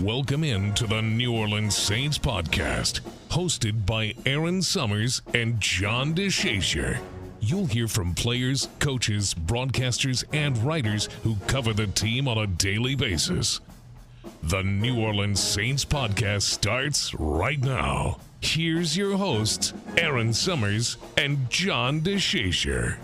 Welcome in to the New Orleans Saints podcast, hosted by Erin Summers and John DeShazier. You'll hear from players, coaches, broadcasters, and writers who cover the team on a daily basis. The New Orleans Saints podcast starts right now. Here's your hosts, Erin Summers and John DeShazier.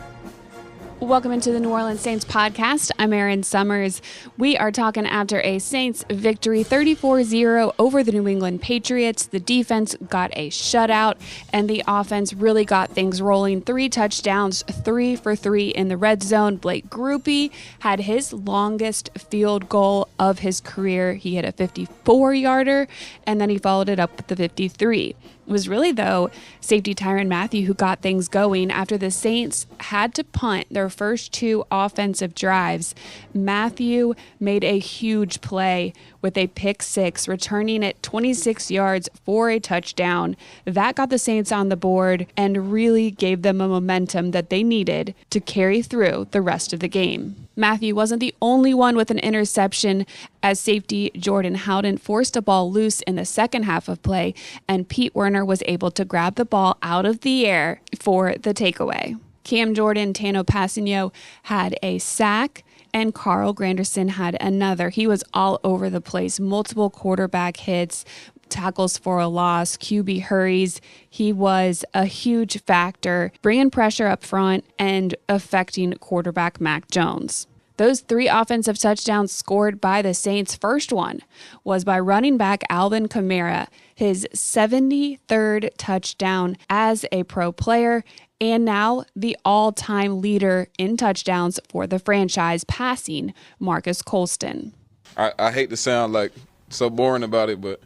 Welcome into the New Orleans Saints podcast. I'm Erin Summers. We are talking after a Saints victory 34-0 over the New England Patriots. The defense got a shutout, and the offense really got things rolling. 3 touchdowns, 3 for 3 in the red zone. Blake Grupe had his longest field goal of his career. He hit a 54-yarder, and then he followed it up with the 53. It was really, though, safety Tyrann Mathieu who got things going after the Saints had to punt their first 2 offensive drives. Mathieu made a huge play with a pick 6, returning it 26 yards for a touchdown. That got the Saints on the board and really gave them a momentum that they needed to carry through the rest of the game. Mathieu wasn't the only one with an interception, as safety Jordan Howden forced a ball loose in the second half of play, and Pete Werner was able to grab the ball out of the air for the takeaway. Cam Jordan, Tano Passanio had a sack, and Carl Granderson had another. He was all over the place, multiple quarterback hits, tackles for a loss, QB hurries. He was a huge factor, bringing pressure up front and affecting quarterback Mac Jones. Those 3 offensive touchdowns scored by the Saints. First one was by running back Alvin Kamara, his 73rd touchdown as a pro player, and now the all-time leader in touchdowns for the franchise, passing Marcus Colston. I hate to sound like so boring about it, but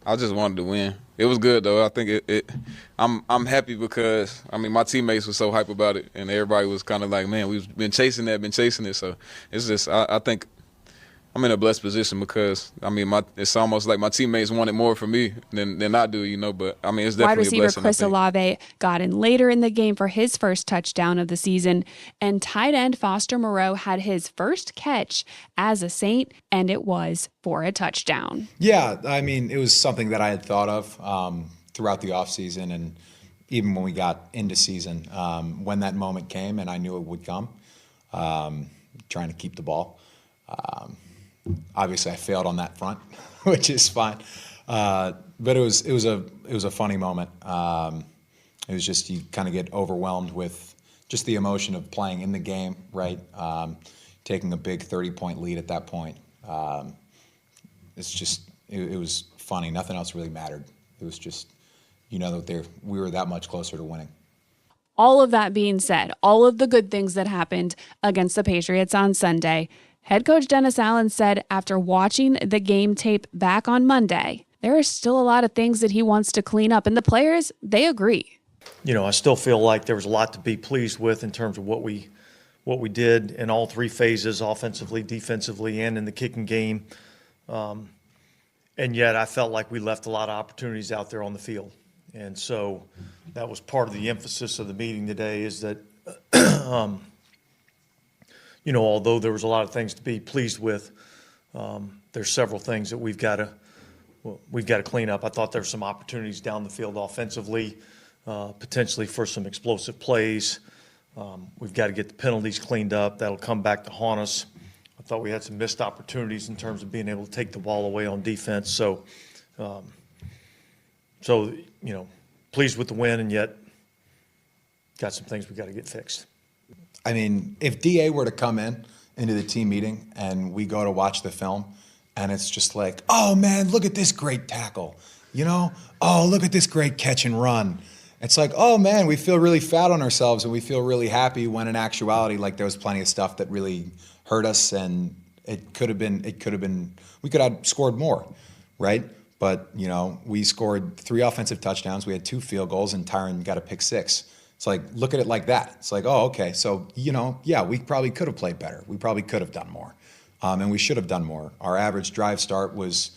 I just wanted to win. It was good though. I think I'm happy because my teammates were so hype about it, and everybody was kind of like, man, we've been chasing it. So it's just I think I'm in a blessed position because it's almost like my teammates wanted more from me than I do, But it's definitely wide receiver a blessing. Chris Olave got in later in the game for his first touchdown of the season, and tight end Foster Moreau had his first catch as a Saint, and it was for a touchdown. Yeah, it was something that I had thought of throughout the offseason, and even when we got into season, when that moment came, and I knew it would come, trying to keep the ball. Obviously, I failed on that front, which is fine. But it was a funny moment. It was just you kind of get overwhelmed with just the emotion of playing in the game, right? Taking a big 30-point lead at that point. It was funny. Nothing else really mattered. It was just, that we were that much closer to winning. All of that being said, all of the good things that happened against the Patriots on Sunday, head coach Dennis Allen said after watching the game tape back on Monday, there are still a lot of things that he wants to clean up, and the players, they agree. I still feel like there was a lot to be pleased with in terms of what we did in all 3 phases, offensively, defensively, and in the kicking game. And yet I felt like we left a lot of opportunities out there on the field. And so that was part of the emphasis of the meeting today, is that although there was a lot of things to be pleased with, there's several things that we've got to clean up. I thought there were some opportunities down the field offensively, potentially for some explosive plays. We've got to get the penalties cleaned up. That'll come back to haunt us. I thought we had some missed opportunities in terms of being able to take the ball away on defense. So, pleased with the win, and yet got some things we got to get fixed. If DA were to come into the team meeting and we go to watch the film, and it's just like, oh man, look at this great tackle, oh, look at this great catch and run. It's like, oh man, we feel really fat on ourselves and we feel really happy, when in actuality, like, there was plenty of stuff that really hurt us, and we could have scored more, right? But, we scored 3 offensive touchdowns, we had 2 field goals, and Tyrann got a pick 6. It's like, look at it like that. It's like, oh, okay. So, we probably could have played better. We probably could have done more. And we should have done more. Our average drive start was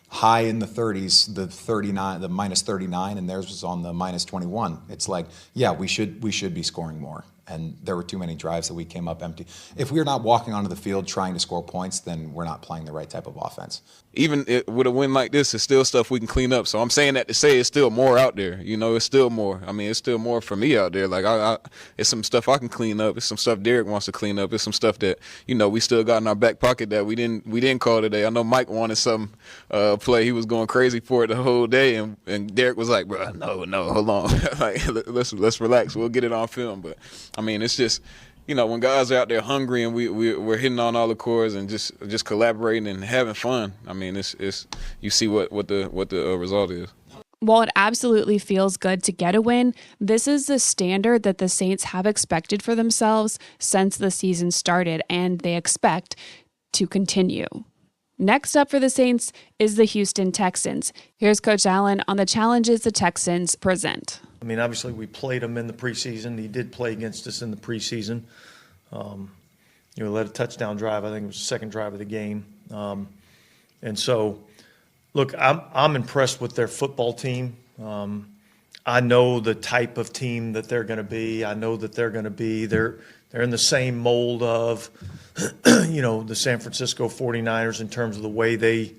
high in the 30s, the minus 39, and theirs was on the minus 21. It's like, yeah, we should be scoring more. And there were too many drives that we came up empty. If we're not walking onto the field trying to score points, then we're not playing the right type of offense. Even with a win like this, it's still stuff we can clean up. So I'm saying that to say it's still more out there. It's still more. I mean, it's still more for me out there. Like, it's some stuff I can clean up. It's some stuff Derek wants to clean up. It's some stuff that, we still got in our back pocket that we didn't call today. I know Mike wanted some play. He was going crazy for it the whole day. And Derek was like, bro, no, hold on. Like, let's relax. We'll get it on film. But, I mean, it's just – when guys are out there hungry and we're hitting on all the chords and just collaborating and having fun, I mean, it's you see what the result is. While it absolutely feels good to get a win, this is the standard that the Saints have expected for themselves since the season started, and they expect to continue. Next up for the Saints is the Houston Texans. Here's Coach Allen on the challenges the Texans present. I mean, obviously, we played him in the preseason. He did play against us in the preseason. Led a touchdown drive. I think it was the second drive of the game. And so, look, I'm impressed with their football team. I know the type of team that they're going to be. I know that they're in the same mold of, the San Francisco 49ers in terms of the way they,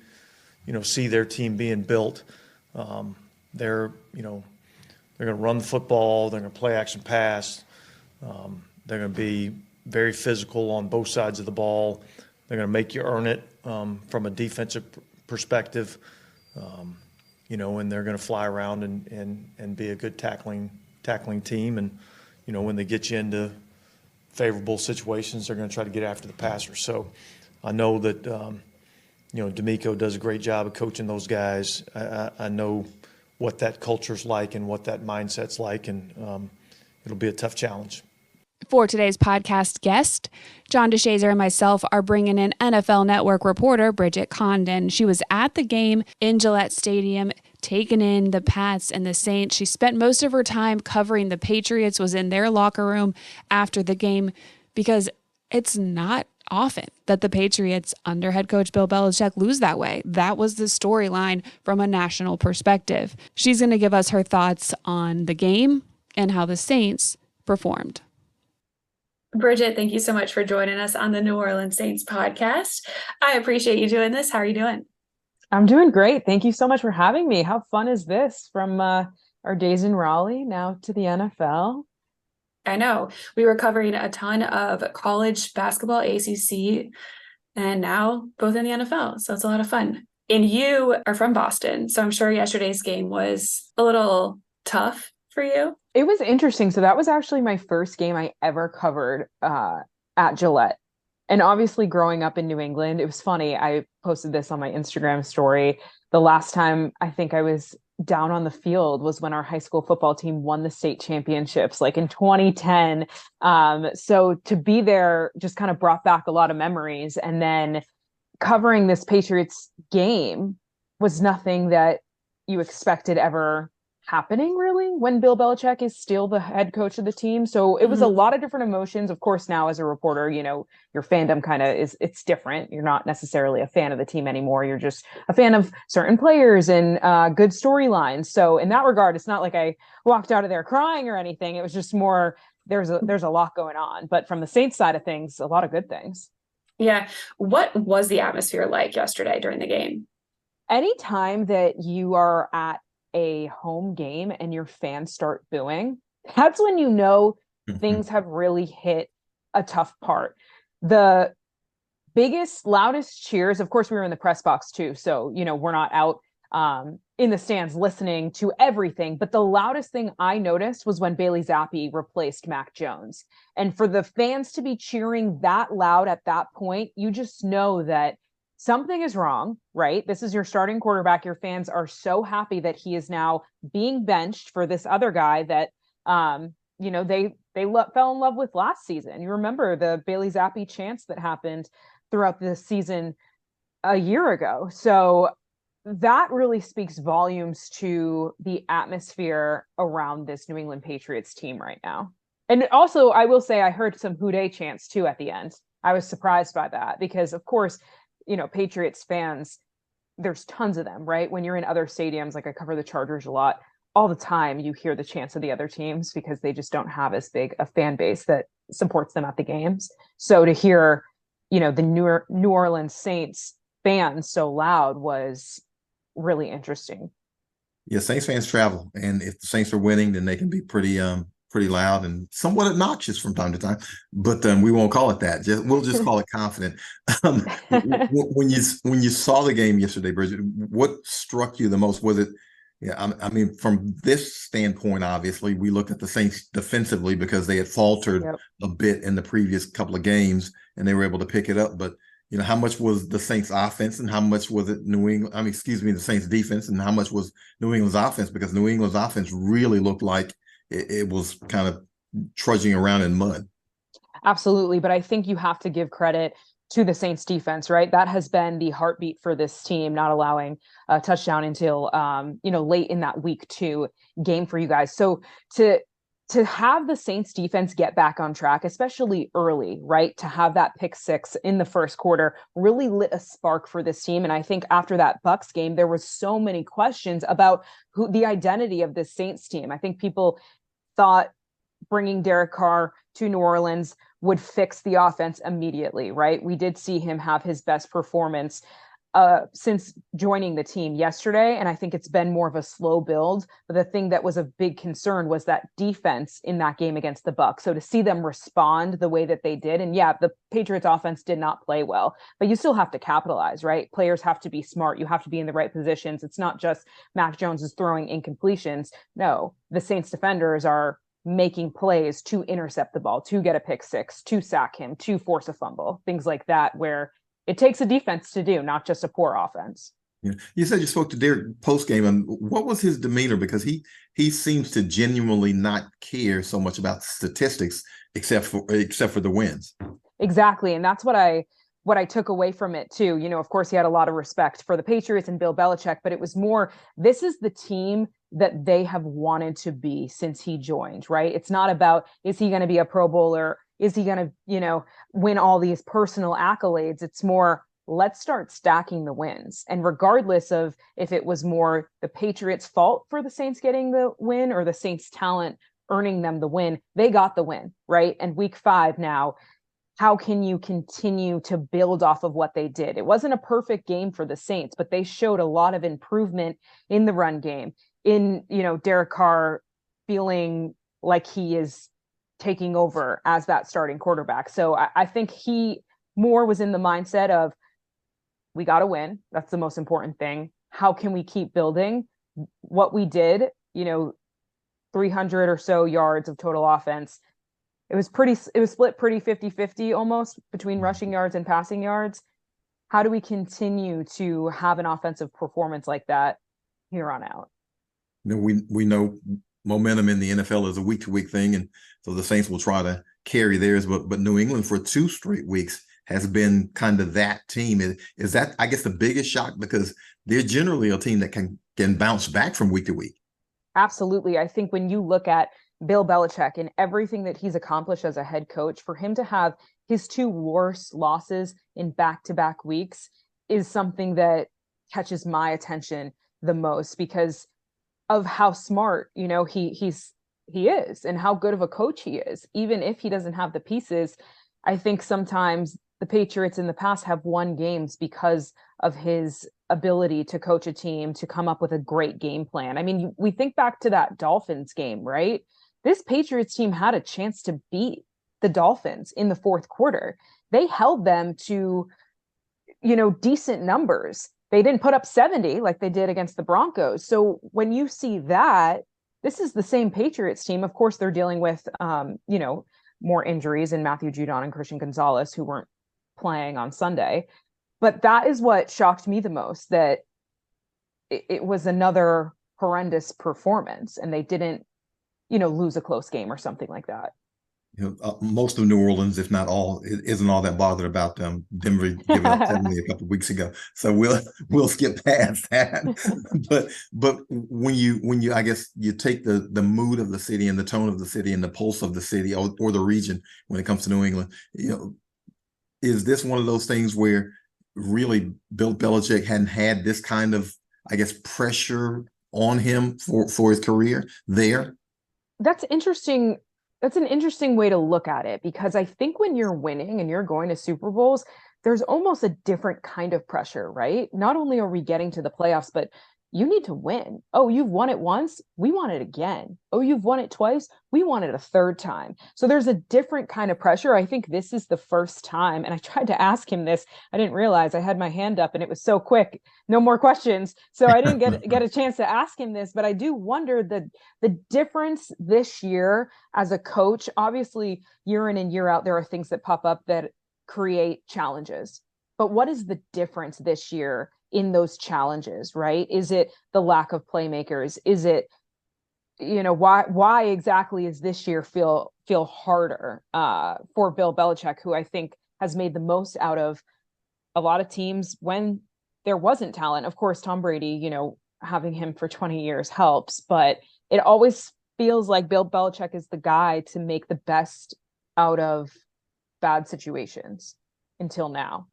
see their team being built. They're going to run the football. They're going to play action pass. They're going to be very physical on both sides of the ball. They're going to make you earn it from a defensive perspective. And they're going to fly around and be a good tackling team. And, when they get you into favorable situations, they're going to try to get after the passer. So I know that, D'Amico does a great job of coaching those guys. I know what that culture's like and what that mindset's like, and it'll be a tough challenge. For today's podcast guest, John DeShazier and myself are bringing in NFL Network reporter Bridget Condon. She was at the game in Gillette Stadium, taking in the Pats and the Saints. She spent most of her time covering the Patriots, was in their locker room after the game, because it's not often that the Patriots under head coach Bill Belichick lose that way. That was the storyline from a national perspective. She's going to give us her thoughts on the game and how the Saints performed. Bridget, thank you so much for joining us on the New Orleans Saints podcast. I appreciate you doing this. How are you doing? I'm doing great. Thank you so much for having me. How fun is this from our days in Raleigh now to the NFL? I know. We were covering a ton of college basketball, ACC, and now both in the NFL. So it's a lot of fun. And you are from Boston, so I'm sure yesterday's game was a little tough for you. It was interesting. So that was actually my first game I ever covered at Gillette. And obviously growing up in New England, it was funny. I posted this on my Instagram story. The last time I think I was down on the field was when our high school football team won the state championships, like in 2010. So to be there just kind of brought back a lot of memories. And then covering this Patriots game was nothing that you expected ever happening, really, when Bill Belichick is still the head coach of the team. So it was a lot of different emotions. Of course, now as a reporter, your fandom kind of it's different. You're not necessarily a fan of the team anymore. You're just a fan of certain players and good storylines. So in that regard, it's not like I walked out of there crying or anything. It was just more, there's a lot going on. But from the Saints side of things, a lot of good things. Yeah. What was the atmosphere like yesterday during the game? Anytime that you are at a home game and your fans start booing, that's when things have really hit a tough part. The biggest, loudest cheers, of course, we were in the press box too, so we're not out in the stands listening to everything, but the loudest thing I noticed was when Bailey Zappi replaced Mac Jones. And for the fans to be cheering that loud at that point, you just know that something is wrong, right? This is your starting quarterback. Your fans are so happy that he is now being benched for this other guy that, they fell in love with last season. You remember the Bailey Zappi chants that happened throughout the season a year ago. So that really speaks volumes to the atmosphere around this New England Patriots team right now. And also, I will say I heard some Houday chants too at the end. I was surprised by that because, of course, Patriots fans, there's tons of them, right? When you're in other stadiums, like I cover the Chargers a lot, all the time you hear the chants of the other teams because they just don't have as big a fan base that supports them at the games. So to hear, the New Orleans Saints fans so loud was really interesting. Yeah, Saints fans travel, and if the Saints are winning, then they can be pretty loud and somewhat obnoxious from time to time. But we won't call it that. We'll just call it confident. When you saw the game yesterday, Bridget, what struck you the most? Was it? Yeah, I mean, from this standpoint, obviously, we looked at the Saints defensively because they had faltered a bit in the previous couple of games, and they were able to pick it up. But how much was the Saints offense and how much was it the Saints defense, and how much was New England's offense? Because New England's offense really looked like it was kind of trudging around in mud. Absolutely. But I think you have to give credit to the Saints defense, right? That has been the heartbeat for this team, not allowing a touchdown until, late in that week 2 game for you guys. So to have the Saints defense get back on track, especially early, right? To have that pick 6 in the first quarter really lit a spark for this team. And I think after that Bucs game, there was so many questions about the identity of this Saints team. I think people thought bringing Derek Carr to New Orleans would fix the offense immediately, right? We did see him have his best performance since joining the team yesterday. And I think it's been more of a slow build. But the thing that was a big concern was that defense in that game against the Bucs. So to see them respond the way that they did, and the Patriots offense did not play well, but you still have to capitalize, right? Players have to be smart. You have to be in the right positions. It's not just Mac Jones is throwing incompletions. No, the Saints defenders are making plays to intercept the ball, to get a pick 6, to sack him, to force a fumble, things like that, where it takes a defense to do, not just a poor offense. Yeah. You said you spoke to Derek post-game, and what was his demeanor? Because he seems to genuinely not care so much about statistics except for the wins. Exactly. And that's what I took away from it too. Of course, he had a lot of respect for the Patriots and Bill Belichick, but it was more, this is the team that they have wanted to be since he joined, right? It's not about, is he going to be a Pro Bowler? Is he going to, win all these personal accolades? It's more, let's start stacking the wins. And regardless of if it was more the Patriots' fault for the Saints getting the win or the Saints' talent earning them the win, they got the win, right? And week 5 now, how can you continue to build off of what they did? It wasn't a perfect game for the Saints, but they showed a lot of improvement in the run game, in, Derek Carr feeling like he is taking over as that starting quarterback. So I think he more was in the mindset of, we got to win. That's the most important thing. How can we keep building what we did? 300 or so yards of total offense. It was split pretty 50-50 almost between rushing yards and passing yards. How do we continue to have an offensive performance like that here on out? We know momentum in the NFL is a week-to-week thing, and so the Saints will try to carry theirs. But New England for 2 straight weeks has been kind of that team. Is that, I guess, the biggest shock, because they're generally a team that can bounce back from week to week? Absolutely. I think when you look at Bill Belichick and everything that he's accomplished as a head coach, for him to have his 2 worst losses in back-to-back weeks is something that catches my attention the most, because of how smart, he is and how good of a coach he is. Even if he doesn't have the pieces, I think sometimes the Patriots in the past have won games because of his ability to coach a team, to come up with a great game plan. I mean, we think back to that Dolphins game, right? This Patriots team had a chance to beat the Dolphins in the fourth quarter. They held them to, decent numbers. They didn't put up 70 like they did against the Broncos. So when you see that, this is the same Patriots team. Of course, they're dealing with, more injuries in Matthew Judon and Christian Gonzalez, who weren't playing on Sunday. But that is what shocked me the most, that it was another horrendous performance and they didn't, lose a close game or something like that. Most of New Orleans, if not all, isn't all that bothered about them. Denver giving up 70 a couple of weeks ago, so we'll skip past that. but when you I guess you take the mood of the city and the tone of the city and the pulse of the city or the region when it comes to New England, is this one of those things where really Bill Belichick hadn't had this kind of, I guess, pressure on him for his career there? That's interesting. That's an interesting way to look at it, because I think when you're winning and you're going to Super Bowls, there's almost a different kind of pressure, right? Not only are we getting to the playoffs, but you need to win. Oh, you've won it once, we want it again. Oh, you've won it twice, we want it a third time. So there's a different kind of pressure. I think this is the first time, and I tried to ask him this. I didn't realize I had my hand up and it was so quick, no more questions. So I didn't get a chance to ask him this, but I do wonder the difference this year as a coach. Obviously, year in and year out, there are things that pop up that create challenges. But what is the difference this year in those challenges, right? Is it the lack of playmakers? Is it, why exactly is this year feel harder for Bill Belichick, who I think has made the most out of a lot of teams when there wasn't talent? Of course, Tom Brady, having him for 20 years helps, but it always feels like Bill Belichick is the guy to make the best out of bad situations until now.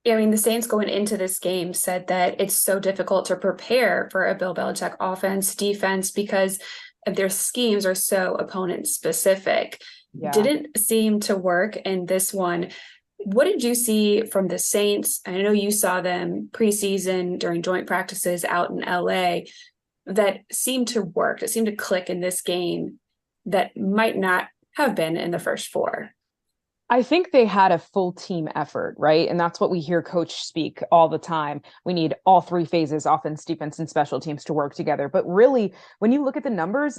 I mean, the Saints going into this game said that it's so difficult to prepare for a Bill Belichick offense, defense, because their schemes are so opponent specific. Yeah. Didn't seem to work in this one. What did you see from the Saints? I know you saw them preseason during joint practices out in LA that seemed to work, that seemed to click in this game that might not have been in the first four. I think they had a full team effort, right? And that's what we hear coach speak all the time. We need all three phases, offense, defense, and special teams, to work together. But really, when you look at the numbers,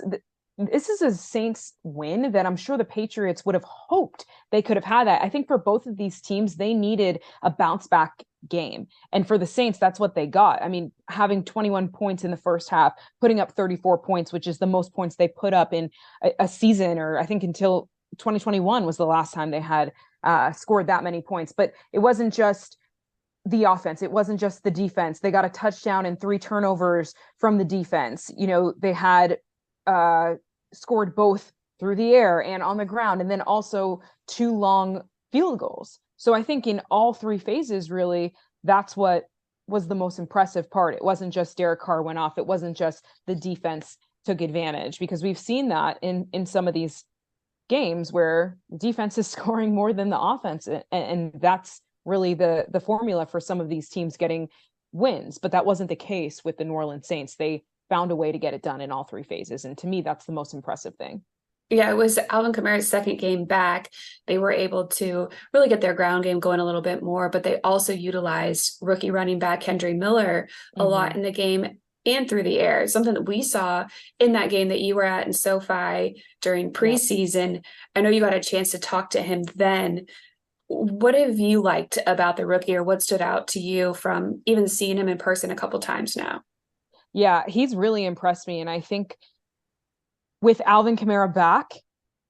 this is a Saints win that I'm sure the Patriots would have hoped they could have had that. I think for both of these teams, they needed a bounce back game. And for the Saints, that's what they got. I mean, having 21 points in the first half, putting up 34 points, which is the most points they put up in a season, or I think until 2021 was the last time they had scored that many points. But it wasn't just the offense. It wasn't just the defense. They got a touchdown and 3 turnovers from the defense. They had scored both through the air and on the ground, and then also 2 long field goals. So I think in all 3 phases, really, that's what was the most impressive part. It wasn't just Derek Carr went off. It wasn't just the defense took advantage, because we've seen that in some of these games where defense is scoring more than the offense, and that's really the formula for some of these teams getting wins. But that wasn't the case with the New Orleans Saints. They found a way to get it done in all 3 phases, and to me, that's the most impressive thing. Yeah, it was Alvin Kamara's second game back. They were able to really get their ground game going a little bit more, but they also utilized rookie running back Kendre Miller a lot in the game and through the air, something that we saw in that game that you were at in SoFi during preseason. Yep. I know you got a chance to talk to him then. What have you liked about the rookie, or what stood out to you from even seeing him in person a couple times now? Yeah, he's really impressed me. And I think with Alvin Kamara back,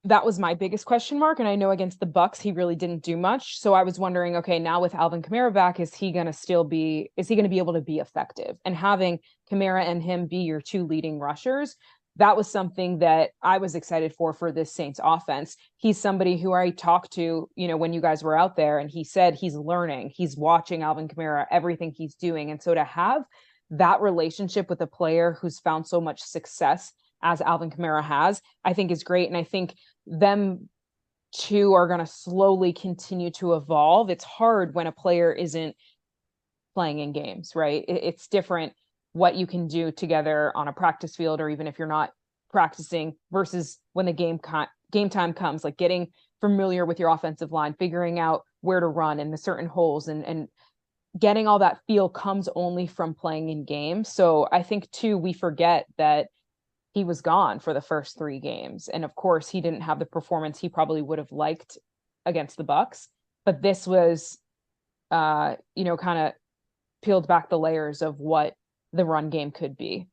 that was my biggest question mark. And I know against the Bucs, he really didn't do much. So I was wondering, okay, now with Alvin Kamara back, is he going to be able to be effective? And having Kamara and him be your 2 leading rushers, that was something that I was excited for this Saints offense. He's somebody who I talked to, when you guys were out there, and he said he's learning, he's watching Alvin Kamara, everything he's doing. And so to have that relationship with a player who's found so much success as Alvin Kamara has, I think is great. And I think them 2 are going to slowly continue to evolve. It's hard when a player isn't playing in games, right? It's different what you can do together on a practice field, or even if you're not practicing, versus when the game time comes, like getting familiar with your offensive line, figuring out where to run in the certain holes, and getting all that feel comes only from playing in games. So I think too, we forget that he was gone for the first 3 games. And of course, he didn't have the performance he probably would have liked against the Bucs. But this was, kind of peeled back the layers of what the run game could be.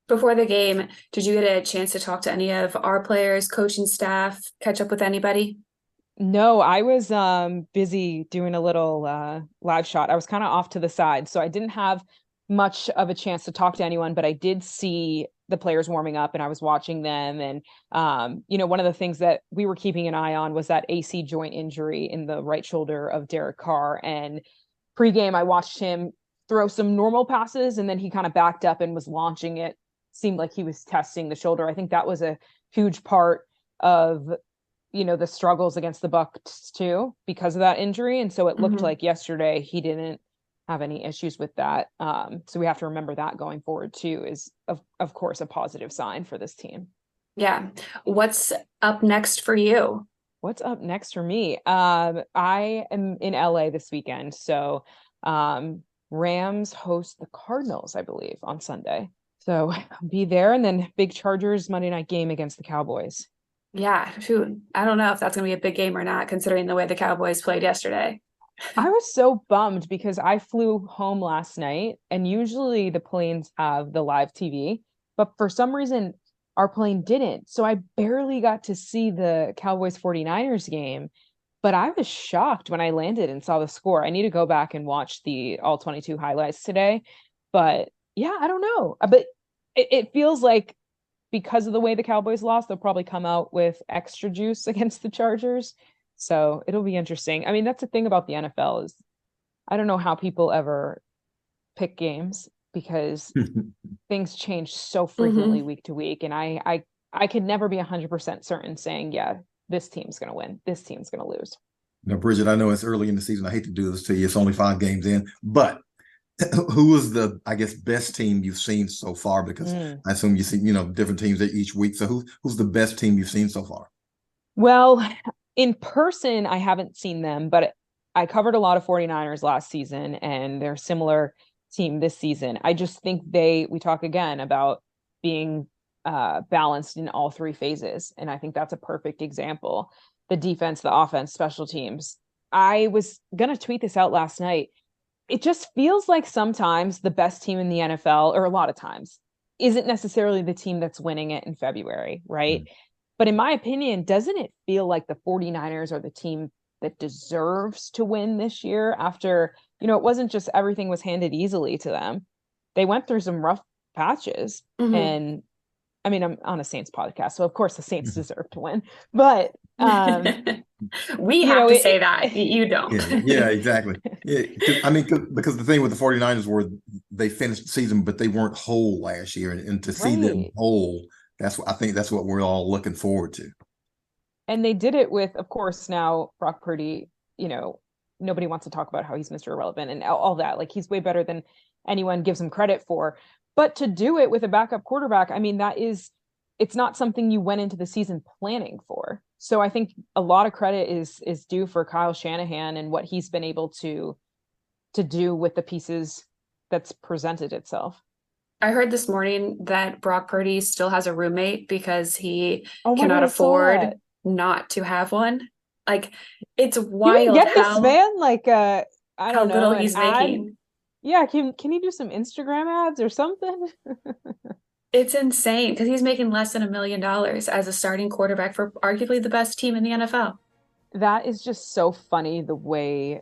Before the game, did you get a chance to talk to any of our players, coaching staff, catch up with anybody? No, I was busy doing a little live shot. I was kind of off to the side, so I didn't have much of a chance to talk to anyone, but I did see the players warming up and I was watching them. And, one of the things that we were keeping an eye on was that AC joint injury in the right shoulder of Derek Carr. And pregame, I watched him throw some normal passes, and then he kind of backed up and was launching it seemed like he was testing the shoulder. I think that was a huge part of, the struggles against the Bucs too, because of that injury. And so it looked like yesterday he didn't have any issues with that. So we have to remember that going forward too, is of course a positive sign for this team. Yeah. What's up next for you? What's up next for me? I am in LA this weekend. So Rams host the Cardinals, I believe, on Sunday. So I'll be there, and then big Chargers Monday night game against the Cowboys. Yeah, shoot. I don't know if that's going to be a big game or not, considering the way the Cowboys played yesterday. I was so bummed because I flew home last night, and usually the planes have the live TV, but for some reason our plane didn't. So I barely got to see the Cowboys 49ers game, but I was shocked when I landed and saw the score. I need to go back and watch the all 22 highlights today. But yeah, I don't know. But it feels like because of the way the Cowboys lost, they'll probably come out with extra juice against the Chargers. So it'll be interesting. I mean, that's the thing about the NFL is I don't know how people ever pick games because things change so frequently week to week. And I could never be 100% certain saying, yeah, this team's going to win, this team's going to lose. Now, Bridget, I know it's early in the season. I hate to do this to you. It's only 5 games in, but who is the, I guess, best team you've seen so far? Because I assume you see, different teams each week. So who's the best team you've seen so far? Well, in person, I haven't seen them, but I covered a lot of 49ers last season, and they're a similar team this season. I just think we talk again about being balanced in all 3 phases. And I think that's a perfect example. The defense, the offense, special teams. I was going to tweet this out last night. It just feels like sometimes the best team in the NFL, or a lot of times, isn't necessarily the team that's winning it in February, right? But in my opinion, doesn't it feel like the 49ers are the team that deserves to win this year after, it wasn't just everything was handed easily to them. They went through some rough patches. And I mean, I'm on a Saints podcast, so of course the Saints deserve to win. But we have to say that. You don't. Yeah, exactly. Yeah, I mean, because the thing with the 49ers were they finished the season, but they weren't whole last year. And to see them whole, I think that's what we're all looking forward to. And they did it with, of course, now Brock Purdy, nobody wants to talk about how he's Mr. Irrelevant and all that. Like, he's way better than anyone gives him credit for. But to do it with a backup quarterback, I mean, it's not something you went into the season planning for. So I think a lot of credit is due for Kyle Shanahan and what he's been able to do with the pieces that's presented itself. I heard this morning that Brock Purdy still has a roommate because he cannot afford not to have one. Like, it's wild. Get this man, like, I don't know, how little he's making. Yeah, can he do some Instagram ads or something? It's insane because he's making less than $1 million as a starting quarterback for arguably the best team in the NFL. That is just so funny the way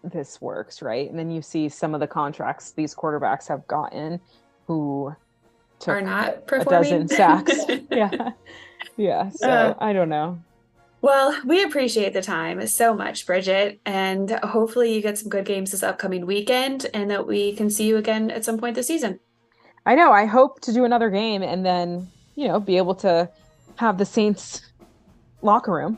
this works, right? And then you see some of the contracts these quarterbacks have gotten who are not a performing. dozen sacks. Yeah. So I don't know. Well, we appreciate the time so much, Bridget, and hopefully you get some good games this upcoming weekend and that we can see you again at some point this season. I know. I hope to do another game and then, be able to have the Saints locker room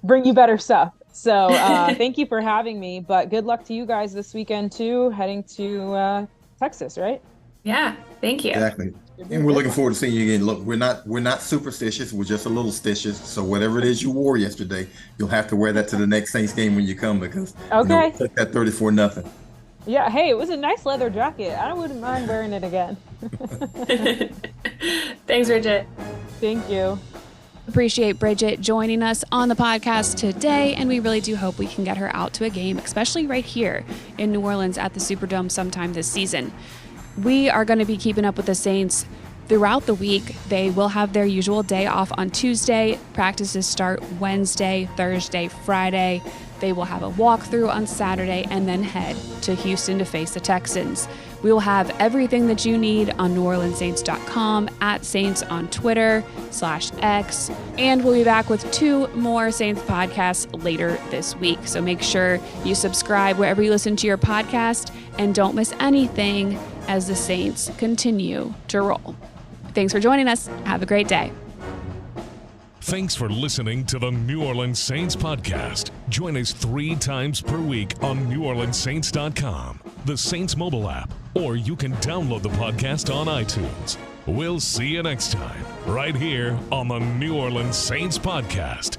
bring you better stuff. So thank you for having me, but good luck to you guys this weekend too, heading to Texas, right? Yeah. Thank you. Exactly. And we're looking forward to seeing you again. Look, we're not superstitious. We're just a little stitious. So whatever it is you wore yesterday, you'll have to wear that to the next Saints game when you come because took that 34-0. Yeah. Hey, it was a nice leather jacket. I wouldn't mind wearing it again. Thanks, Bridget. Thank you. Appreciate Bridget joining us on the podcast today, and we really do hope we can get her out to a game, especially right here in New Orleans at the Superdome sometime this season. We are going to be keeping up with the Saints throughout the week. They will have their usual day off on Tuesday. Practices start Wednesday, Thursday, Friday. They will have a walkthrough on Saturday and then head to Houston to face the Texans. We will have everything that you need on NewOrleansSaints.com, at Saints on Twitter /X. And we'll be back with 2 more Saints podcasts later this week. So make sure you subscribe wherever you listen to your podcast and don't miss anything as the Saints continue to roll. Thanks for joining us. Have a great day. Thanks for listening to the New Orleans Saints podcast. Join us 3 times per week on NewOrleansSaints.com, the Saints mobile app, or you can download the podcast on iTunes. We'll see you next time, right here on the New Orleans Saints podcast.